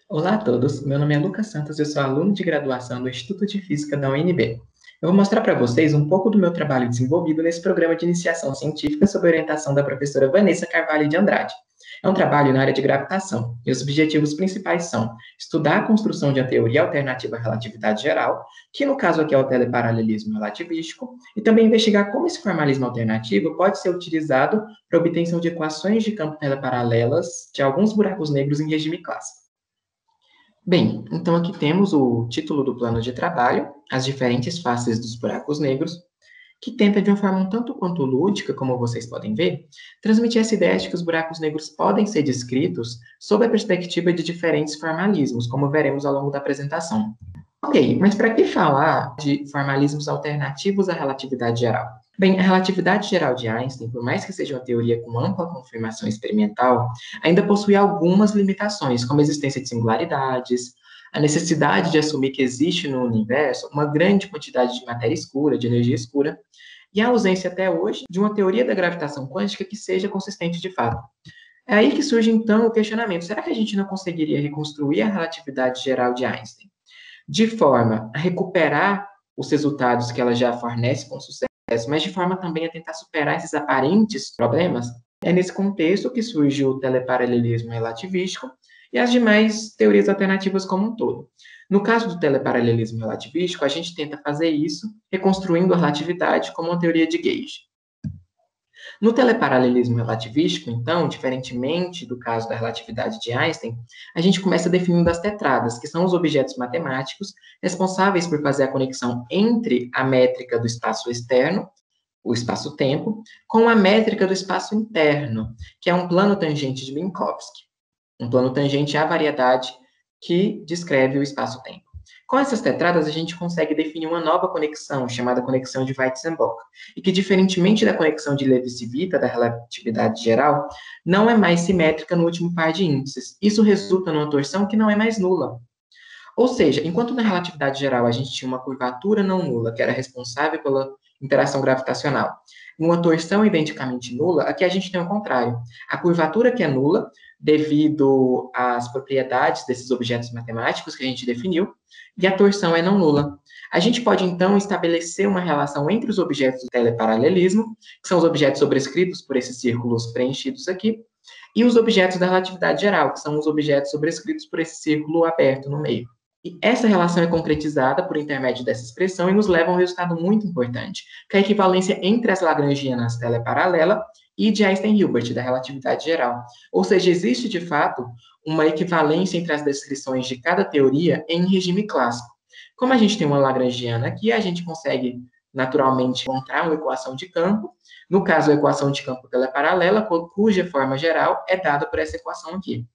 Olá a todos, meu nome é Lucas Santos, eu sou aluno de graduação do Instituto de Física da UNB. Eu vou mostrar para vocês um pouco do meu trabalho desenvolvido nesse programa de iniciação científica sob orientação da professora Vanessa Carvalho de Andrade. É um trabalho na área de gravitação, e os objetivos principais são estudar a construção de uma teoria alternativa à relatividade geral, que no caso aqui é o teleparalelismo relativístico, e também investigar como esse formalismo alternativo pode ser utilizado para a obtenção de equações de campo teleparalelas de alguns buracos negros em regime clássico. Bem, então aqui temos o título do plano de trabalho, as diferentes faces dos buracos negros, que tenta, de uma forma um tanto quanto lúdica, como vocês podem ver, transmitir essa ideia de que os buracos negros podem ser descritos sob a perspectiva de diferentes formalismos, como veremos ao longo da apresentação. Ok, mas para que falar de formalismos alternativos à relatividade geral? Bem, a relatividade geral de Einstein, por mais que seja uma teoria com ampla confirmação experimental, ainda possui algumas limitações, como a existência de singularidades, a necessidade de assumir que existe no universo uma grande quantidade de matéria escura, de energia escura, e a ausência até hoje de uma teoria da gravitação quântica que seja consistente de fato. É aí que surge então o questionamento: será que a gente não conseguiria reconstruir a relatividade geral de Einstein de forma a recuperar os resultados que ela já fornece com sucesso, mas de forma também a tentar superar esses aparentes problemas? É nesse contexto que surge o teleparalelismo relativístico e as demais teorias alternativas como um todo. No caso do teleparalelismo relativístico, a gente tenta fazer isso reconstruindo a relatividade como uma teoria de gauge. No teleparalelismo relativístico, então, diferentemente do caso da relatividade de Einstein, a gente começa definindo as tetradas, que são os objetos matemáticos responsáveis por fazer a conexão entre a métrica do espaço externo, o espaço-tempo, com a métrica do espaço interno, que é um plano tangente de Minkowski, um plano tangente à variedade que descreve o espaço-tempo. Com essas tetradas, a gente consegue definir uma nova conexão, chamada conexão de Weizenbach, e que, diferentemente da conexão de Levi-Civita, da relatividade geral, não é mais simétrica no último par de índices. Isso resulta numa torção que não é mais nula. Ou seja, enquanto na relatividade geral a gente tinha uma curvatura não nula, que era responsável pela interação gravitacional, uma torção identicamente nula, aqui a gente tem o contrário. A curvatura que é nula, devido às propriedades desses objetos matemáticos que a gente definiu, e a torção é não nula. A gente pode, então, estabelecer uma relação entre os objetos do teleparalelismo, que são os objetos sobrescritos por esses círculos preenchidos aqui, e os objetos da relatividade geral, que são os objetos sobrescritos por esse círculo aberto no meio. E essa relação é concretizada por intermédio dessa expressão e nos leva a um resultado muito importante, que é a equivalência entre as lagrangianas teleparalela e de Einstein-Hilbert, da relatividade geral. Ou seja, existe, de fato, uma equivalência entre as descrições de cada teoria em regime clássico. Como a gente tem uma lagrangiana aqui, a gente consegue naturalmente encontrar uma equação de campo, no caso, a equação de campo teleparalela, cuja forma geral é dada por essa equação aqui.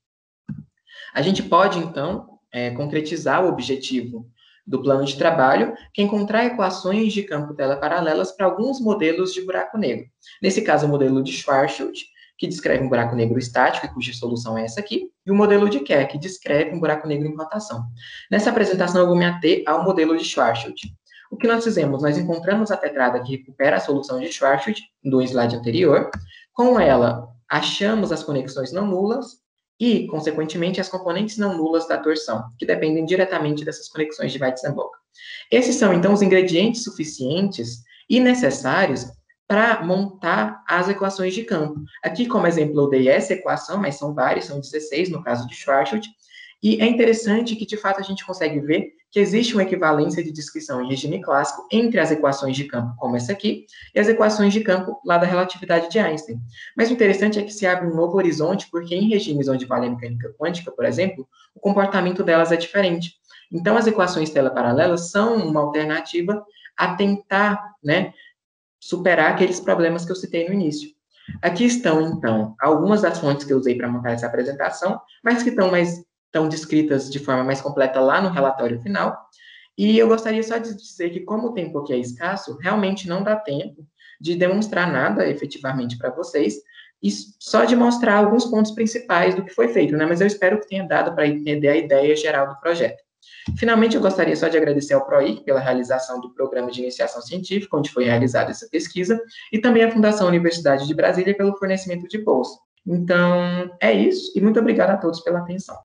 A gente pode, então, concretizar o objetivo do plano de trabalho, que é encontrar equações de campo teleparalelas para alguns modelos de buraco negro. Nesse caso, o modelo de Schwarzschild, que descreve um buraco negro estático, cuja solução é essa aqui, e o modelo de Kerr, que descreve um buraco negro em rotação. Nessa apresentação, eu vou me ater ao modelo de Schwarzschild. O que nós fizemos? Nós encontramos a tetrada que recupera a solução de Schwarzschild, do slide anterior. Com ela, achamos as conexões não nulas e, consequentemente, as componentes não nulas da torção, que dependem diretamente dessas conexões de Weizenbach. Esses são, então, os ingredientes suficientes e necessários para montar as equações de campo. Aqui, como exemplo, eu dei essa equação, mas são várias, são 16 no caso de Schwarzschild, e é interessante que, de fato, a gente consegue ver que existe uma equivalência de descrição em regime clássico entre as equações de campo, como essa aqui, e as equações de campo lá da relatividade de Einstein. Mas o interessante é que se abre um novo horizonte, porque em regimes onde vale a mecânica quântica, por exemplo, o comportamento delas é diferente. Então, as equações teleparalelas são uma alternativa a tentar, né, superar aqueles problemas que eu citei no início. Aqui estão, então, algumas das fontes que eu usei para montar essa apresentação, mas que estão descritas de forma mais completa lá no relatório final. E eu gostaria só de dizer que, como o tempo aqui é escasso, realmente não dá tempo de demonstrar nada efetivamente para vocês, e só de mostrar alguns pontos principais do que foi feito, né? Mas eu espero que tenha dado para entender a ideia geral do projeto. Finalmente, eu gostaria só de agradecer ao PROIC pela realização do Programa de Iniciação Científica, onde foi realizada essa pesquisa, e também à Fundação Universidade de Brasília pelo fornecimento de bolsa. Então, é isso, e muito obrigado a todos pela atenção.